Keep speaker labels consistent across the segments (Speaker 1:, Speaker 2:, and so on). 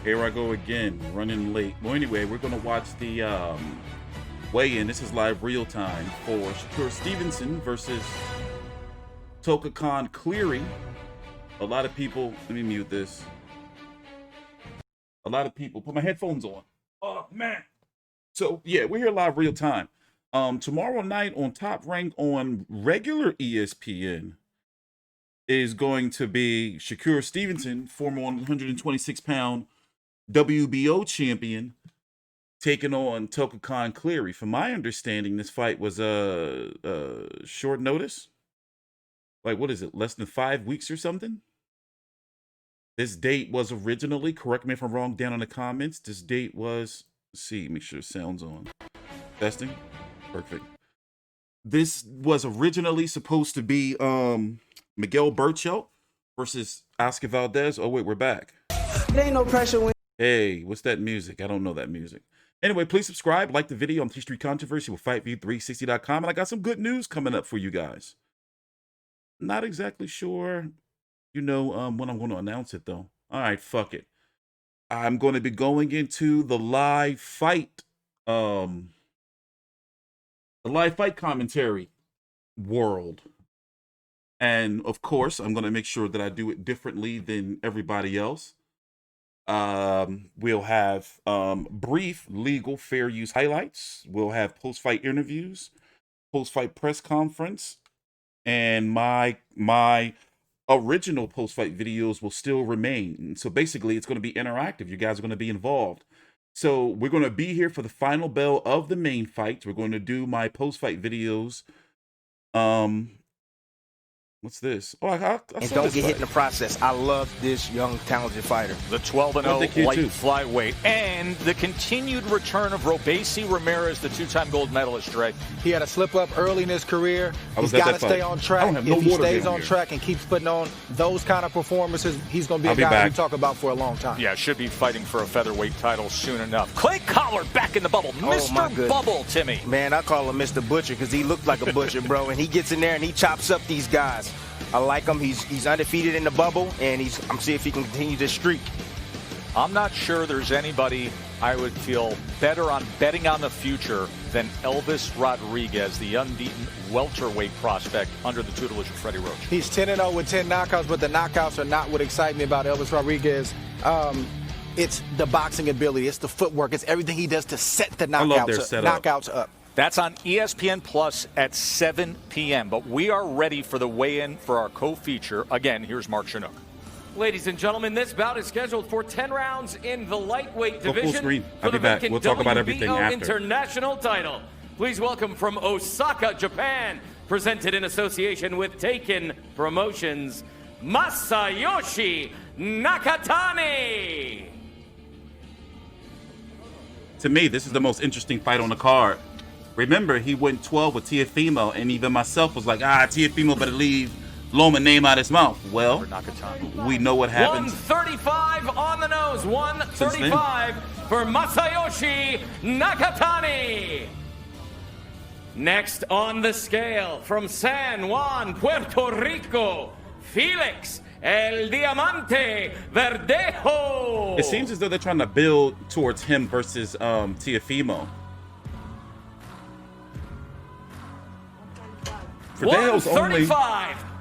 Speaker 1: Here I go again, running late. Well, anyway, we're going to watch the weigh-in. This is live real time for Shakur Stevenson versus Toka Kahn Clary. A lot of people, let me mute this. A lot of people, put my headphones on. Oh, man. So, yeah, we're here live real time. Tomorrow night on Top Rank on regular ESPN is going to be Shakur Stevenson, former 126-pound WBO champion, taking on Toka Kahn Clary. From my understanding, this fight was short notice. Like, what is it, less than 5 weeks or something? This date was originally, correct me if I'm wrong down in the comments, this date was, let's see, make sure the sound's on. Testing? Perfect. This was originally supposed to be Miguel Berchelt versus Oscar Valdez. Oh, wait, we're back.
Speaker 2: There ain't no pressure when.
Speaker 1: Hey, what's that music? I don't know that music. Anyway, please subscribe, like the video on TstreeT Controversy with FightView360.com. And I got some good news coming up for you guys. Not exactly sure, when I'm going to announce it, though. All right, fuck it. I'm going to be going into the live fight, commentary world. And, of course, I'm going to make sure that I do it differently than everybody else. We'll have brief legal fair use highlights. We'll have post-fight interviews, post-fight press conference, and my original post-fight videos will still remain. So basically, it's going to be interactive. You guys are going to be involved. So we're going to be here for the final bell of the main fight. We're going to do my post-fight videos. What's this? Oh, I
Speaker 3: and don't get hit in the process. I love this young, talented fighter.
Speaker 4: The 12-0 light flyweight and the continued return of Robesi Ramirez, the two-time gold medalist, Dre.
Speaker 5: He had a slip-up early in his career. He's got to stay on track. If he stays on track and keeps putting on those kind of performances, he's going to be a guy we talk about for a long time.
Speaker 4: Yeah, should be fighting for a featherweight title soon enough. Clay Collar back in the bubble. Mr. Bubble, Timmy.
Speaker 3: Man, I call him Mr. Butcher because he looked like a butcher, bro. And he gets in there and he chops up these guys. I like him. He's undefeated in the bubble, and I'm seeing if he can continue this streak.
Speaker 4: I'm not sure there's anybody I would feel better on betting on the future than Elvis Rodriguez, the unbeaten welterweight prospect under the tutelage of Freddie Roach.
Speaker 5: He's 10-0 with 10 knockouts, but the knockouts are not what excite me about Elvis Rodriguez. It's the boxing ability. It's the footwork. It's everything he does to set the knockouts up.
Speaker 4: That's on ESPN Plus at 7 p.m. But we are ready for the weigh-in for our co-feature. Again, here's Mark Chinook.
Speaker 6: Ladies and gentlemen, this bout is scheduled for 10 rounds in the lightweight division.
Speaker 1: I'll be back. We'll talk about everything after.
Speaker 6: International title. Please welcome from Osaka, Japan, presented in association with Taken Promotions, Masayoshi Nakatani.
Speaker 1: To me, this is the most interesting fight on the card. Remember, he went 12 with Teofimo, and even myself was like, Teofimo better leave Loma name out his mouth. Well, we know what happens.
Speaker 6: 135 on the nose, 135 for Masayoshi Nakatani. Next on the scale, from San Juan, Puerto Rico, Felix El Diamante Verdejo.
Speaker 1: It seems as though they're trying to build towards him versus Teofimo. Verdejo's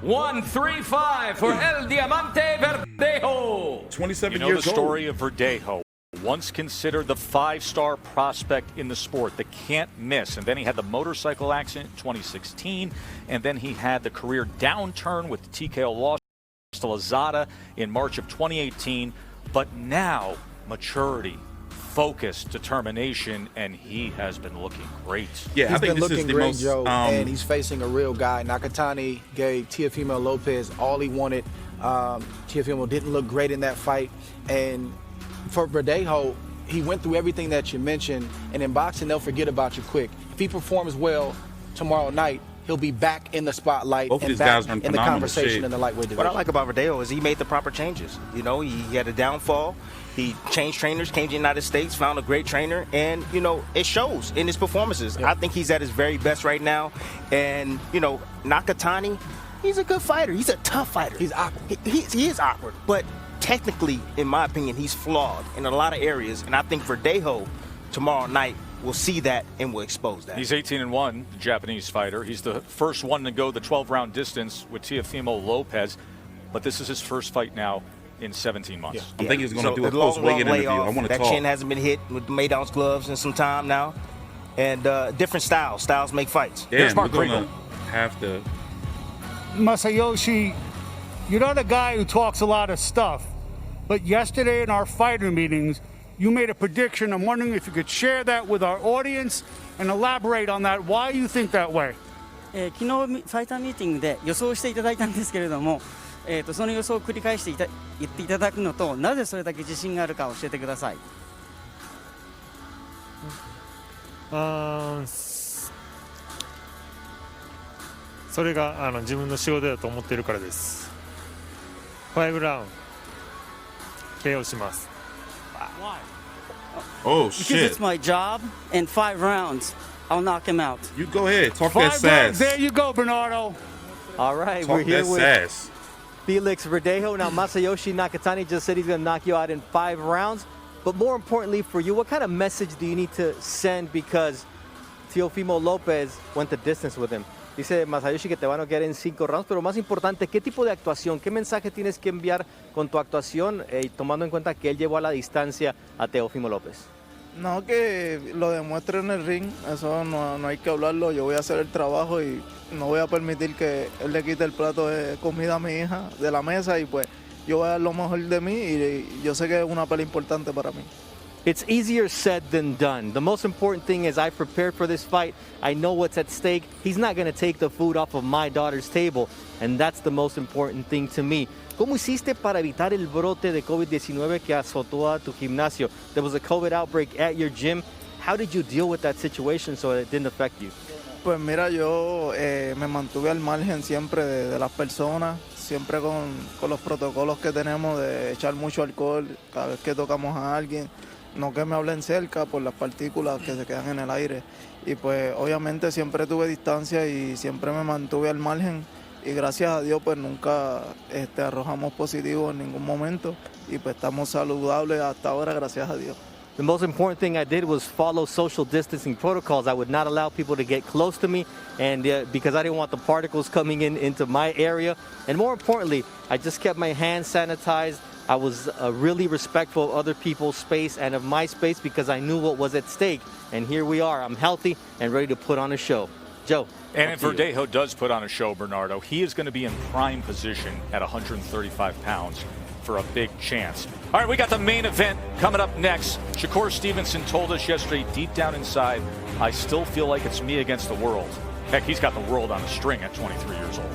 Speaker 6: 135 for El Diamante Verdejo.
Speaker 1: 27
Speaker 4: years old. You know the story of Verdejo. Once considered the 5-star prospect in the sport, the can't miss. And then he had the motorcycle accident in 2016. And then he had the career downturn with the TKO loss to Lazada in March of 2018. But now, maturity, focus, determination, and he has been looking great.
Speaker 5: Yeah, he's been looking great, Joe, and he's facing a real guy. Nakatani gave Teofimo Lopez all he wanted. Teofimo didn't look great in that fight. And for Verdejo, he went through everything that you mentioned, and in boxing, they'll forget about you quick. If he performs well tomorrow night, he'll be back in the spotlight and back in the conversation in the lightweight division.
Speaker 3: What I like about Verdejo is he made the proper changes. He had a downfall. He changed trainers, came to the United States, found a great trainer, and, it shows in his performances. Yep. I think he's at his very best right now. And, Nakatani, he's a good fighter. He's a tough fighter.
Speaker 5: He's awkward.
Speaker 3: He is awkward. But technically, in my opinion, he's flawed in a lot of areas. And I think Verdejo tomorrow night will see that and will expose that.
Speaker 4: He's 18-1, the Japanese fighter. He's the first one to go the 12-round distance with Teofimo Lopez, but this is his first fight now in 17 months.
Speaker 1: Yeah. I'm thinking he's going to do a post-weigh-in interview. I want to talk.
Speaker 3: That chin hasn't been hit with the Maydown's gloves in some time now. And different styles. Styles make fights.
Speaker 1: Damn, we're going to have to...
Speaker 2: Masayoshi, you're not a guy who talks a lot of stuff, but yesterday in our fighter meetings, you made a prediction. I'm wondering if you could share that with our audience and elaborate on that, why you think that way.
Speaker 7: 昨日ファイターミーティングで予想していただいたんですけれども、その予想を繰り返して言っていただくのと、なぜそれだけ自信があるか教えてください。
Speaker 8: それが自分の仕事だと思っているからです。5ラウンド KO します。
Speaker 7: Why?
Speaker 1: Oh,
Speaker 7: Because
Speaker 1: shit.
Speaker 7: it's my job, and 5 rounds, I'll knock him out.
Speaker 1: You go ahead. Talk
Speaker 2: 5
Speaker 1: that sass.
Speaker 2: There you go, Bernardo.
Speaker 9: All right,
Speaker 1: Talk
Speaker 9: we're here
Speaker 1: that
Speaker 9: with
Speaker 1: sass.
Speaker 9: Felix Verdejo. Now, Masayoshi Nakatani just said he's going to knock you out in 5 rounds. But more importantly for you, what kind of message do you need to send? Because Teofimo Lopez went the distance with him. Dice Masayoshi que te van a quedar en 5 rounds, pero más importante, ¿qué tipo de actuación, qué mensaje tienes que enviar con tu actuación y tomando en cuenta que él llevó a la distancia a Teofimo López?
Speaker 10: No, que lo demuestre en el ring, eso no hay que hablarlo, yo voy a hacer el trabajo y no voy a permitir que él le quite el plato de comida a mi hija de la mesa y pues yo voy a dar lo mejor de mí y yo sé que es una pelea importante para mí.
Speaker 9: It's easier said than done. The most important thing is I prepared for this fight. I know what's at stake. He's not going to take the food off of my daughter's table, and that's the most important thing to me. ¿Cómo hiciste para evitar el brote de COVID-19 que azotó a tu gimnasio? There was a COVID outbreak at your gym. How did you deal with that situation so it didn't affect you?
Speaker 10: Pues mira, yo me mantuve al margen siempre de las personas, siempre con los protocolos que tenemos de echar mucho alcohol cada vez que tocamos a alguien. No que me hablen cerca por las partículas que se quedan en el aire. Y pues obviamente siempre tuve distancia y siempre me mantuve al margen. Y gracias a Dios pues nunca arrojamos positivo en ningún momento. Y pues estamos saludables hasta ahora, gracias a Dios.
Speaker 9: The most important thing I did was follow social distancing protocols. I would not allow people to get close to me, and because I didn't want the particles coming into my area. And more importantly, I just kept my hands sanitized. I was really respectful of other people's space and of my space because I knew what was at stake. And here we are. I'm healthy and ready to put on a show. Joe.
Speaker 4: And if Verdejo does put on a show, Bernardo, he is going to be in prime position at 135 pounds for a big chance. All right, we got the main event coming up next. Shakur Stevenson told us yesterday, deep down inside, I still feel like it's me against the world. Heck, he's got the world on a string at 23 years old.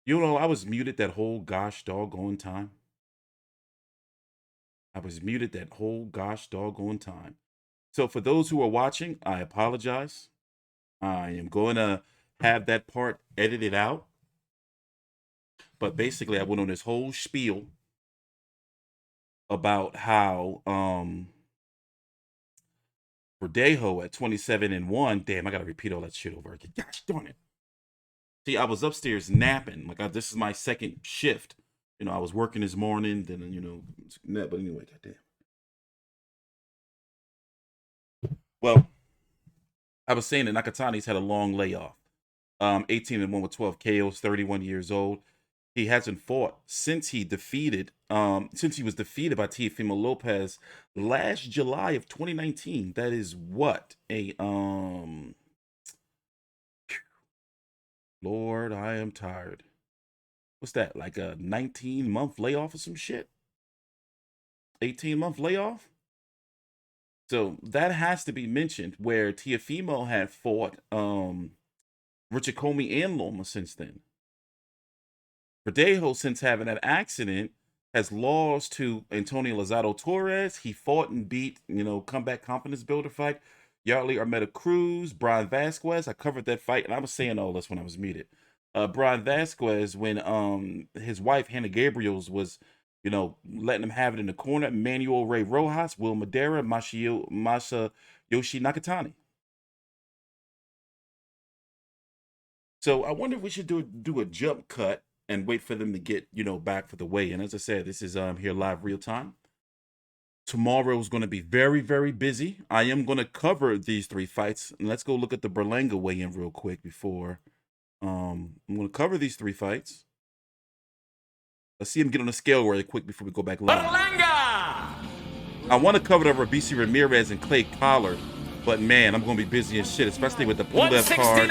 Speaker 1: You know, I was muted that whole gosh doggone time. I was muted that whole gosh doggone time. So for those who are watching, I apologize. I am going to have that part edited out. But basically, I went on this whole spiel about how Verdejo at 27-1. Damn, I got to repeat all that shit over again. Gosh darn it. See, I was upstairs napping. Like, this is my second shift. You know, I was working this morning. Then, you know, but anyway, goddamn. Well, I was saying that Nakatani's had a long layoff. 18-1 with 12 KOs, 31 years old. He hasn't fought since he was defeated by Teofimo Lopez last July of 2019. That is what? Lord, I am tired. What's that? Like a 19-month layoff or some shit? 18-month layoff? So that has to be mentioned, where Teofimo had fought Richard Comey and Loma since then. Verdejo, since having that accident, has lost to Antonio Lozado Torres. He fought and beat, you know, comeback confidence builder fight. Yarley Armeda Cruz, Brian Vasquez. I covered that fight, and I was saying all this when I was muted. Brian Vasquez, when his wife, Hannah Gabriels, was, you know, letting him have it in the corner. Manuel Ray Rojas, Will Madera, Masayoshi Nakatani. So I wonder if we should do a jump cut and wait for them to get, you know, back for the weigh-in. As I said, this is here live real time. Tomorrow is going to be very, very busy. I am going to cover these 3 fights. And let's go look at the Berlanga weigh-in real quick before. I'm going to cover these 3 fights. Let's see him get on the scale really quick before we go back live. Berlanga! I want to cover the Rabisi Ramirez and Clay Collar, but man, I'm going to be busy as shit, especially with the Pulev card.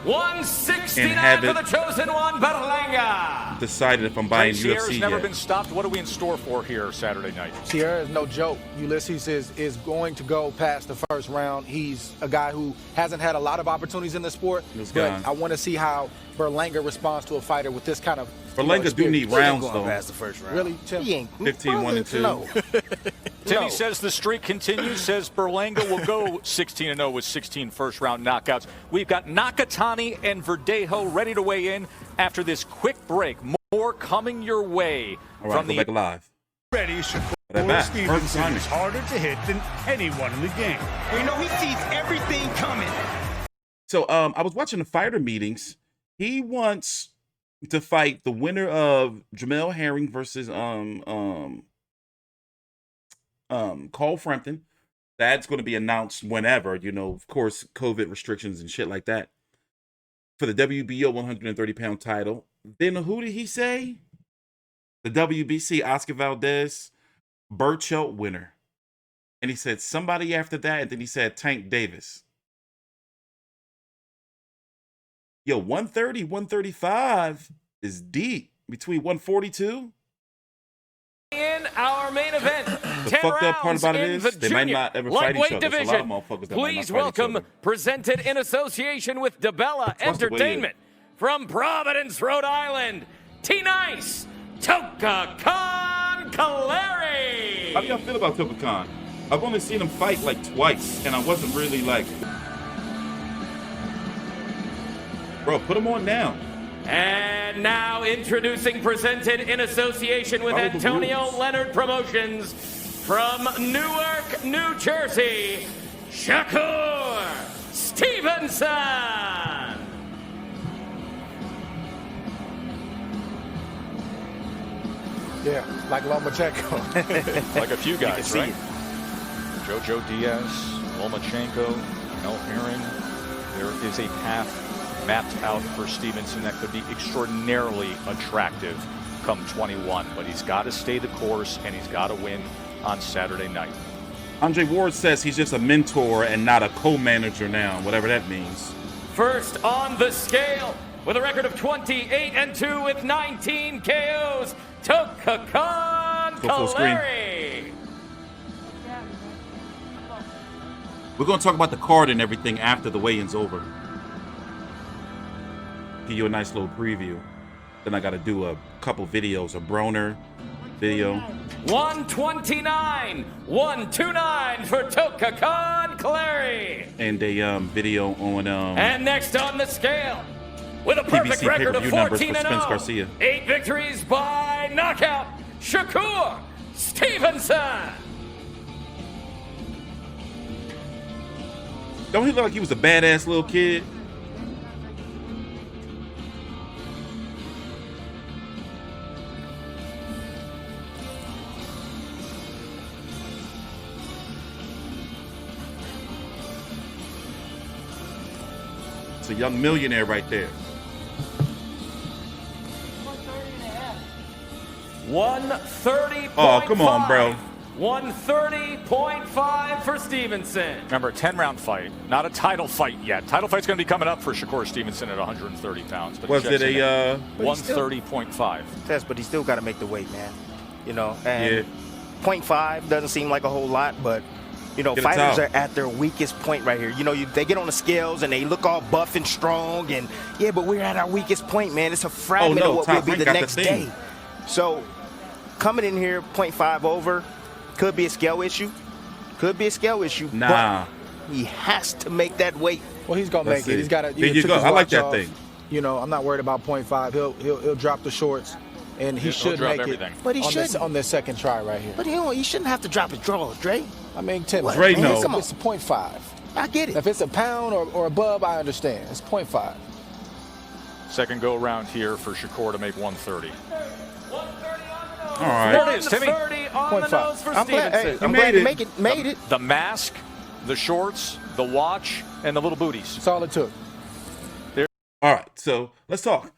Speaker 6: 169 for the chosen one, Berlanga.
Speaker 1: Decided if I'm buying
Speaker 4: Sierra's
Speaker 1: UFC
Speaker 4: never
Speaker 1: yet.
Speaker 4: been stopped. What are we in store for here Saturday night?
Speaker 5: Sierra is no joke. Ulises is going to go past the first round. He's a guy who hasn't had a lot of opportunities in the sport, but I want to see how Berlanga responds to a fighter with this kind of
Speaker 1: Berlanga do need rounds, though.
Speaker 3: Past the first round.
Speaker 5: Really, Tim?
Speaker 1: 15-1-2.
Speaker 5: No.
Speaker 4: Timmy says the streak continues, says Berlanga will go 16-0 with 16 first-round knockouts. We've got Nakatani and Verdejo ready to weigh in after this quick break. More coming your way.
Speaker 1: All right, go back live.
Speaker 2: Ready, Shakur Stevenson is harder to hit than anyone in the game.
Speaker 11: We know he sees everything coming.
Speaker 1: So I was watching the fighter meetings. He wants to fight the winner of Jamel Herring versus Carl Frampton. That's going to be announced whenever, you know, of course, COVID restrictions and shit like that. For the WBO 130-pound title. Then who did he say? The WBC Oscar Valdez Burchelt winner. And he said somebody after that, and then he said Tank Davis. Yo, 130, 135 is deep. Between 142.
Speaker 6: In our main event,
Speaker 1: The
Speaker 6: 10
Speaker 1: fucked up part
Speaker 6: rounds
Speaker 1: about it
Speaker 6: in
Speaker 1: is
Speaker 6: the
Speaker 1: they might
Speaker 6: junior
Speaker 1: not ever fight each
Speaker 6: lightweight
Speaker 1: other. There's a lot of
Speaker 6: division.
Speaker 1: motherfuckers that
Speaker 6: Please
Speaker 1: might not fight each
Speaker 6: welcome,
Speaker 1: other.
Speaker 6: presented in association with DeBella
Speaker 1: Trust the way
Speaker 6: Entertainment, from Providence, Rhode Island, T-Nice, Toka Kahn Clary.
Speaker 1: How do y'all feel about Toka Kahn? I've only seen him fight like twice, and I wasn't really like, bro, put him on now.
Speaker 6: And now introducing, presented in association with
Speaker 1: Follow the
Speaker 6: Antonio
Speaker 1: rules.
Speaker 6: Leonard Promotions, from Newark, New Jersey, Shakur Stevenson.
Speaker 5: Yeah, like Lomachenko.
Speaker 4: Like a few guys, right? Jojo Diaz, Lomachenko, Mel Herring. There is a path mapped out for Stevenson that could be extraordinarily attractive come 21, but he's got to stay the course and he's got to win on Saturday night.
Speaker 1: Andre Ward says he's just a mentor and not a co-manager now, whatever that means.
Speaker 6: First on the scale, with a record of 28-2 with 19 KOs, Toka Kahn Clary.
Speaker 1: We're going to talk about the card and everything after the weigh-in's over. Give you a nice little preview. Then I got to do a couple videos, a Broner video.
Speaker 6: 129, 129 for Toka Kahn Clary.
Speaker 1: And a video on
Speaker 6: And next on the scale, with a perfect
Speaker 1: PBC
Speaker 6: record of
Speaker 1: pay-per-view numbers
Speaker 6: 14
Speaker 1: for
Speaker 6: and
Speaker 1: Spence
Speaker 6: 0,
Speaker 1: Garcia.
Speaker 6: 8 victories by knockout, Shakur Stevenson.
Speaker 1: Don't he look like he was a badass little kid? It's a young millionaire right there.
Speaker 6: 130.5.
Speaker 1: Oh, come on, bro.
Speaker 6: 130.5 for Stevenson.
Speaker 4: Remember, a 10-round fight, not a title fight yet. Title fight's going to be coming up for Shakur Stevenson at 130 pounds. But
Speaker 1: Was it a
Speaker 4: 130.5?
Speaker 3: Test, but he still got to make the weight, man. You know, and 0.5 doesn't seem like a whole lot, but you know, fighters are at their weakest point right here. You know, they get on the scales and they look all buff and strong, and yeah, but we're at our weakest point, man. It's a fragment of what will be the next day. So coming in here 0.5 over could be a scale issue. Could be a scale issue.
Speaker 1: Nah.
Speaker 3: But he has to make that weight.
Speaker 5: Well, he's gonna make it. He's got to.
Speaker 1: There you go. I like that thing.
Speaker 5: You know, I'm not worried about 0.5. He'll drop the shorts, and he should make
Speaker 4: everything.
Speaker 5: it.
Speaker 3: But he should
Speaker 5: on this second try right here.
Speaker 3: But he shouldn't have to drop his draws, Dre.
Speaker 5: I mean, Tim,
Speaker 1: Dre, no.
Speaker 5: It's a 0.5.
Speaker 3: I get it.
Speaker 5: If it's a pound or above, I understand. It's 0.5.
Speaker 4: Second go around here for Shakur to make 130.
Speaker 6: 130 on the nose.
Speaker 1: All right.
Speaker 4: There it is, Timmy.
Speaker 6: 130 on the nose for
Speaker 3: I'm glad,
Speaker 6: Stevenson.
Speaker 3: I'm glad he made it.
Speaker 4: The mask, the shorts, the watch, and the little booties.
Speaker 5: That's all it took.
Speaker 1: All right, so let's talk.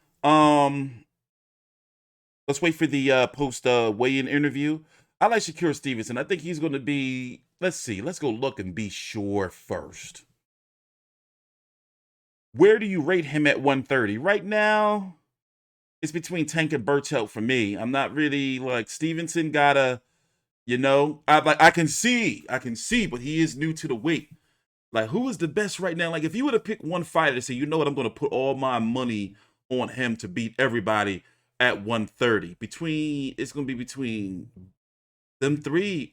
Speaker 1: Let's wait for the post weigh-in interview. I like Shakur Stevenson. I think he's going to be. Let's see. Let's go look and be sure first. Where do you rate him at 130 right now? It's between Tank and Berchelt for me. I'm not really like Stevenson. Gotta, you know, I can see, but he is new to the weight. Like, who is the best right now? Like, if you were to pick one fighter to say, you know what, I'm going to put all my money on him to beat everybody at 130. It's going to be between them three,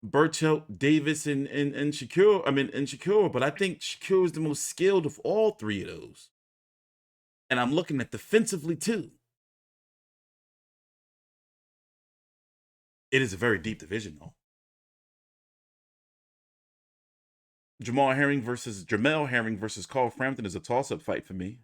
Speaker 1: Berchelt, Davis, and Shakur. And Shakur, but I think Shakur is the most skilled of all three of those. And I'm looking at defensively too. It is a very deep division, though. Jamel Herring versus Carl Frampton is a toss-up fight for me.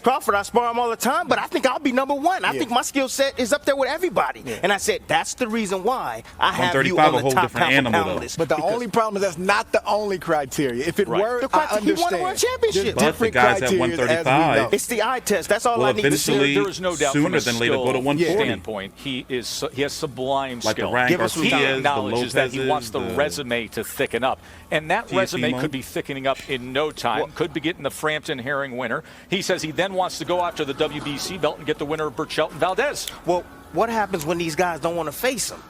Speaker 3: Crawford, I spar him all the time, but I think I'll be number one. I think my skill set is up there with everybody. And I said, that's the reason why I have you on the top pound list.
Speaker 5: But the only problem is that's not the only criteria. If it were, I understand.
Speaker 3: He won a world championship.
Speaker 1: But the guy's at 135.
Speaker 3: It's the eye test. That's all I need to see.
Speaker 4: There is no doubt
Speaker 1: sooner
Speaker 4: from a
Speaker 1: than later go to 140.
Speaker 4: standpoint, he has sublime skill.
Speaker 1: He
Speaker 4: acknowledges that he wants the resume to thicken up. And that resume could be thickening up in no time. Could be getting the Frampton Herring winner. He says he then wants to go after the WBC belt and get the winner of Berchelt and Valdez.
Speaker 3: Well, what happens when these guys don't want to face him?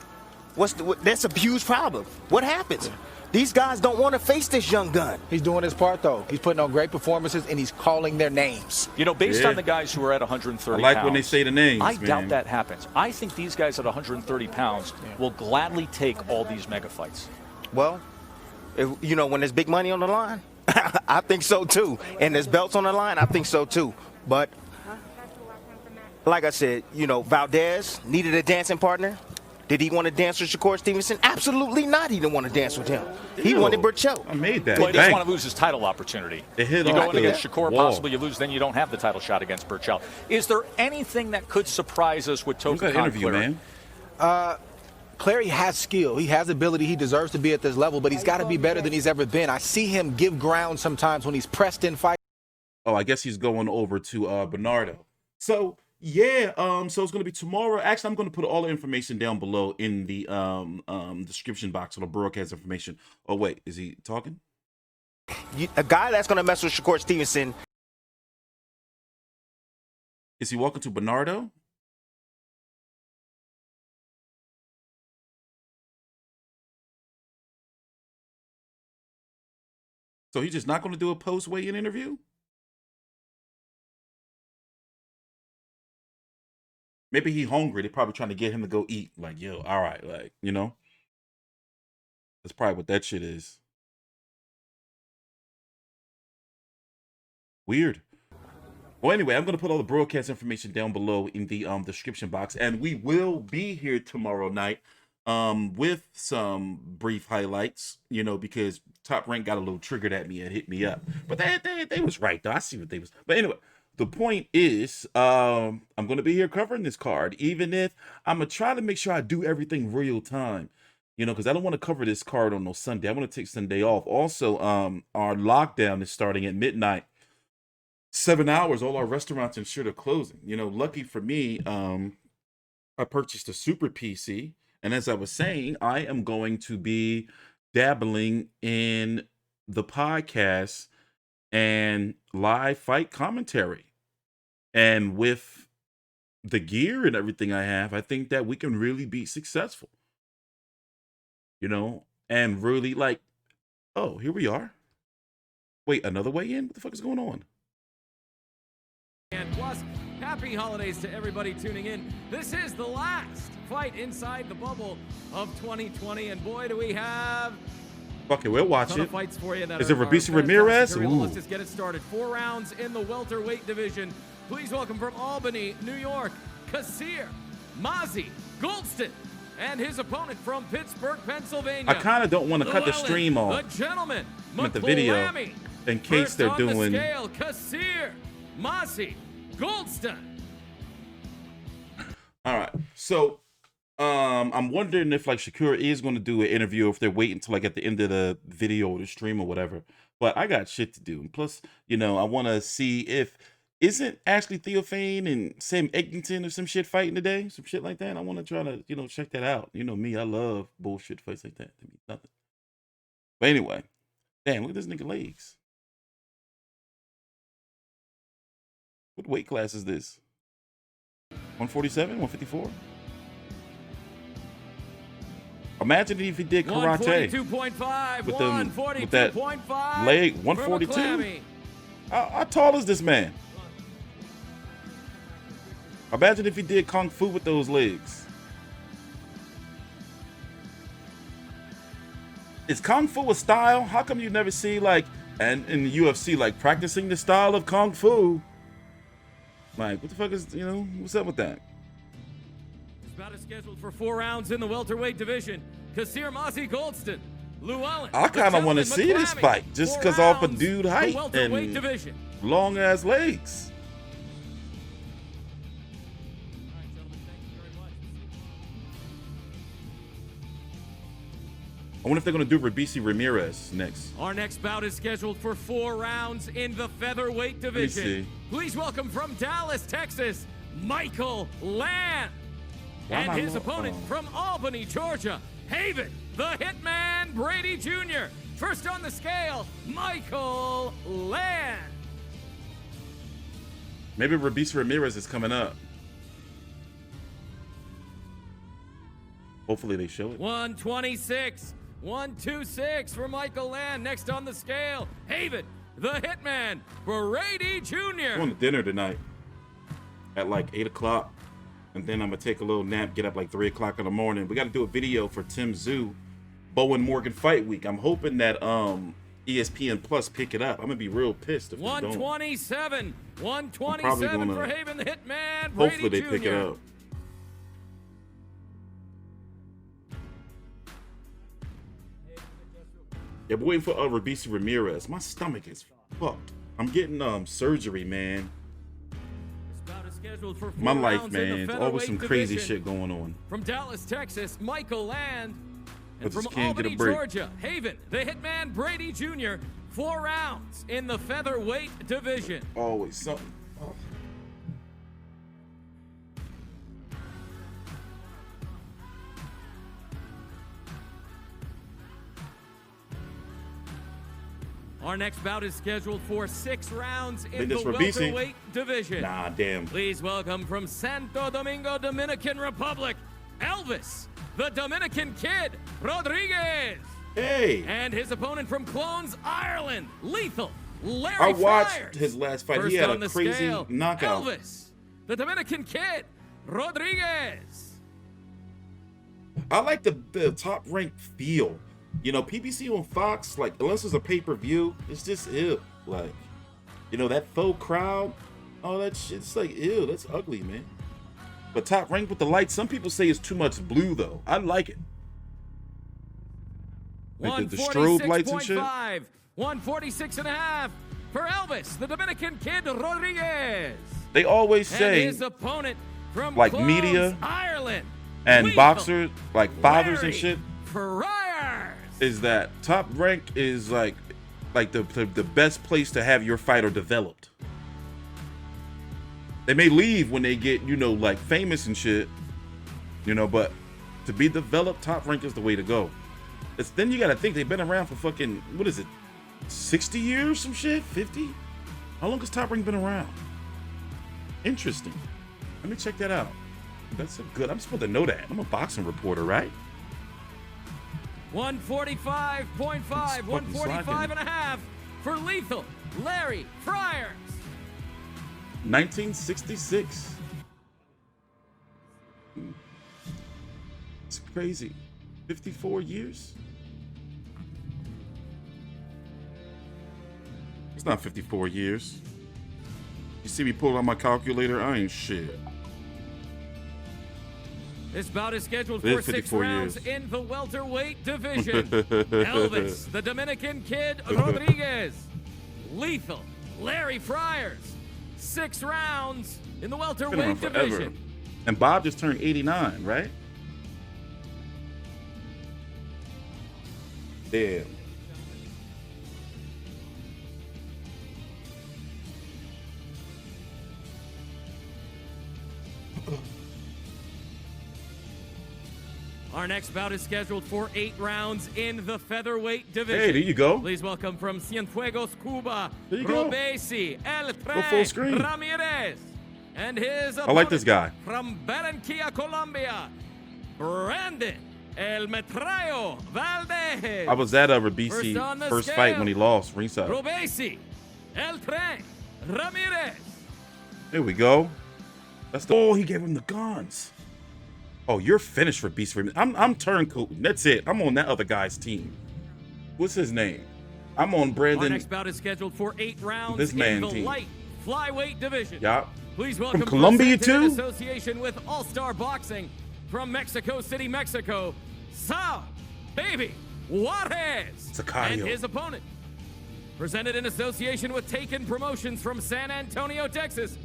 Speaker 3: That's a huge problem. What happens? These guys don't want to face this young gun.
Speaker 5: He's doing his part, though. He's putting on great performances, and he's calling their names.
Speaker 4: You know, based on the guys who are at 130
Speaker 1: I like
Speaker 4: pounds,
Speaker 1: when they say the names,
Speaker 4: I doubt that happens. I think these guys at 130 pounds will gladly take all these mega fights.
Speaker 3: Well, you know, when there's big money on the line, I think so, too. And there's belts on the line, I think so, too. But like I said, you know, Valdez needed a dancing partner. Did he want to dance with Shakur Stevenson? Absolutely not. He didn't want to dance with him. He wanted Berchelt.
Speaker 1: I made that.
Speaker 4: Well, he doesn't want to lose his title opportunity. You go in against Shakur, possibly you lose, then you don't have the title shot against Berchelt. Is there anything that could surprise us with Toka Kahn Clary?
Speaker 5: Clary has skill. He has ability. He deserves to be at this level, but he's got to be better than he's ever been. I see him give ground sometimes when he's pressed in fight.
Speaker 1: Oh, I guess he's going over to Bernardo. So, yeah, so it's going to be tomorrow. Actually, I'm going to put all the information down below in the description box, or the broadcast information. Oh, wait, is he talking?
Speaker 3: A guy that's going to mess with Shakur Stevenson.
Speaker 1: Is he walking to Bernardo? So he's just not going to do a post-weigh-in interview? Maybe he hungry. They're probably trying to get him to go eat. Like, yo, all right, like, you know? That's probably what that shit is. Weird. Well, anyway, I'm going to put all the broadcast information down below in the description box. And we will be here tomorrow night with some brief highlights, you know, because Top Rank got a little triggered at me and hit me up. But they was right, though. I see what they was. But anyway, the point is, I'm going to be here covering this card, even if I'm going to try to make sure I do everything real time, you know, because I don't want to cover this card on no Sunday. I want to take Sunday off. Also, our lockdown is starting at midnight. 7 hours, all our restaurants and shit are closing. You know, lucky for me, I purchased a super PC. And as I was saying, I am going to be dabbling in the podcast and live fight commentary. And with the gear and everything I have, I think that we can really be successful. You know, and really like, oh, here we are. Wait, another way in? What the fuck is going on?
Speaker 6: And plus, happy holidays to everybody tuning in. This is the last fight inside the bubble of 2020, and boy, do we have
Speaker 1: fuck it, we'll watch it.
Speaker 6: Fights for you that
Speaker 1: is it Ramirez? Ramirez?
Speaker 6: Let's just get it started. 4 rounds in the welterweight division. Please welcome from Albany, New York, Cassius Mazi Goldston, and his opponent from Pittsburgh, Pennsylvania.
Speaker 1: I kind of don't want to cut the stream off.
Speaker 6: The gentleman,
Speaker 1: the video, in case they're doing.
Speaker 6: The scale, Cassius Mazi Goldston.
Speaker 1: All right, so I'm wondering if like Shakur is going to do an interview, or if they're waiting until like at the end of the video or the stream or whatever. But I got shit to do, and plus, you know, I want to see if isn't Ashley Theophane and Sam Eglinton or some shit fighting today, some shit like that. I want to try to, you know, check that out. You know me, I love bullshit fights like that. To me, nothing. But anyway, damn, look at this nigga legs. What weight class is this? 147, 154? Imagine if he did karate
Speaker 6: 142.5,
Speaker 1: with that leg. 142. How tall is this man? Imagine if he did kung fu with those legs. Is kung fu a style? How come you never see like and in the UFC like practicing the style of kung fu? Like, what the fuck is, you know, what's up with that?
Speaker 6: This bout is scheduled for 4 rounds in the welterweight division. Cassius Mazi Goldston, Llewellyn.
Speaker 1: I kind of want to see this fight just because off a dude height and
Speaker 6: division.
Speaker 1: Long ass legs. I wonder if they're going to do Ulises Ramirez next.
Speaker 6: Our next bout is scheduled for 4 rounds in the featherweight division. Please welcome from Dallas, Texas, Michael Land. And his opponent from Albany, Georgia, Haven, the Hitman Brady Jr. First on the scale, Michael Land.
Speaker 1: Maybe Ulises Ramirez is coming up. Hopefully they show it.
Speaker 6: 126. 126 for Michael Land. Next on the scale, Haven, the Hitman, Brady Jr.
Speaker 1: I'm going to dinner tonight at like 8 o'clock. And then I'm going to take a little nap, get up like 3 o'clock in the morning. We got to do a video for Tim Tszyu, Bowen Morgan Fight Week. I'm hoping that ESPN Plus pick it up. I'm going to be real pissed if they don't.
Speaker 6: 127. 127 for Haven, the Hitman, Brady Jr.
Speaker 1: Hopefully they pick it up. Yeah, but waiting for Ulises Ramirez. My stomach is fucked. I'm getting surgery, man. My life, man. It's always some crazy shit going on.
Speaker 6: From Dallas, Texas, Michael Land. And from Albany, Georgia, Haven, the Hitman Brady Jr. 4 rounds in the featherweight division.
Speaker 1: Always something. Oh.
Speaker 6: Our next bout is scheduled for 6 rounds in the welterweight division.
Speaker 1: Nah, damn.
Speaker 6: Please welcome from Santo Domingo, Dominican Republic, Elvis, the Dominican Kid, Rodriguez.
Speaker 1: Hey.
Speaker 6: And his opponent from Clones, Ireland, Lethal, Larry
Speaker 1: I watched
Speaker 6: Flyers.
Speaker 1: his last fight.
Speaker 6: First
Speaker 1: he had
Speaker 6: on
Speaker 1: a crazy
Speaker 6: scale,
Speaker 1: knockout.
Speaker 6: Elvis, the Dominican Kid, Rodriguez.
Speaker 1: I like the Top Rank feel. You know, PBC on Fox, like, unless it's a pay-per-view, it's just ew. Like, you know, that faux crowd, all that shit's like, ew, that's ugly, man. But Top Rank with the lights, some people say it's too much blue, though. I like it. Like the strobe lights and shit.
Speaker 6: 146.5 for Elvis, the Dominican Kid Rodriguez.
Speaker 1: They always say,
Speaker 6: and his opponent from
Speaker 1: like,
Speaker 6: Clones,
Speaker 1: media
Speaker 6: Ireland,
Speaker 1: and
Speaker 6: Lethal
Speaker 1: boxers, like fathers
Speaker 6: Larry
Speaker 1: and shit,
Speaker 6: Friars.
Speaker 1: is that Top Rank is like the best place to have your fighter developed. They may leave when they get, you know, like famous and shit, you know, but to be developed, Top Rank is the way to go. It's, then you gotta think they've been around for fucking, what is it, 60 years, some shit, 50? How long has Top Rank been around? Interesting. Let me check that out. That's a good, I'm supposed to know that. I'm a boxing reporter, right?
Speaker 6: 145.5, 145.5 for Lethal Larry Friars.
Speaker 1: 1966. It's crazy. 54 years? It's not 54 years. You see me pull out my calculator? I ain't shit.
Speaker 6: This bout is scheduled for 6 rounds in the welterweight division. Elvis, the Dominican Kid Rodriguez. Lethal Larry Friars. 6 rounds in the welterweight division.
Speaker 1: And Bob just turned 89, right? Damn.
Speaker 6: Our next bout is scheduled for 8 rounds in the featherweight division.
Speaker 1: Hey, there you go.
Speaker 6: Please welcome from Cienfuegos, Cuba,
Speaker 1: there you go.
Speaker 6: Robesi, El
Speaker 1: Go full screen.
Speaker 6: Ramirez. And his
Speaker 1: I like this guy.
Speaker 6: From Barranquilla, Colombia, Brandon El Metrayo Valdez.
Speaker 1: I was at a Rabisi first fight when he lost ringside.
Speaker 6: Robesi, El Tren, Ramirez.
Speaker 1: There we go. That's the. Oh, he gave him the guns. Oh, you're finished for Beast for me. I'm turncoat. That's it. I'm on that other guy's team. What's his name? I'm on Brandon.
Speaker 6: Our next bout is scheduled for 8 rounds
Speaker 1: this man
Speaker 6: in the
Speaker 1: team.
Speaker 6: light flyweight division.
Speaker 1: Yeah.
Speaker 6: Please welcome
Speaker 1: from Colombia too.
Speaker 6: In association with All Star Boxing from Mexico City, Mexico, Sao Baby Juarez.
Speaker 1: Sicario.
Speaker 6: And his opponent. Presented in association with Taken Promotions from San Antonio, Texas.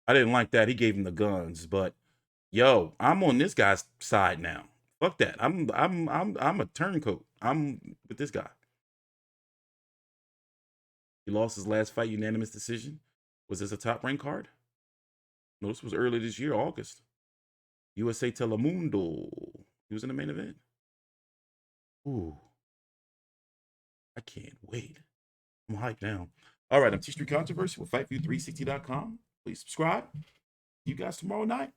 Speaker 1: I didn't like that. He gave him the guns, but yo, I'm on this guy's side now. Fuck that. I'm a turncoat. I'm with this guy. He lost his last fight, unanimous decision. Was this a Top Rank card? No, this was early this year, August. USA Telemundo. He was in the main event. Ooh. I can't wait. I'm hyped now. All right, I'm TstreeT Controversy with FightView360.com. Please subscribe. See you guys tomorrow night.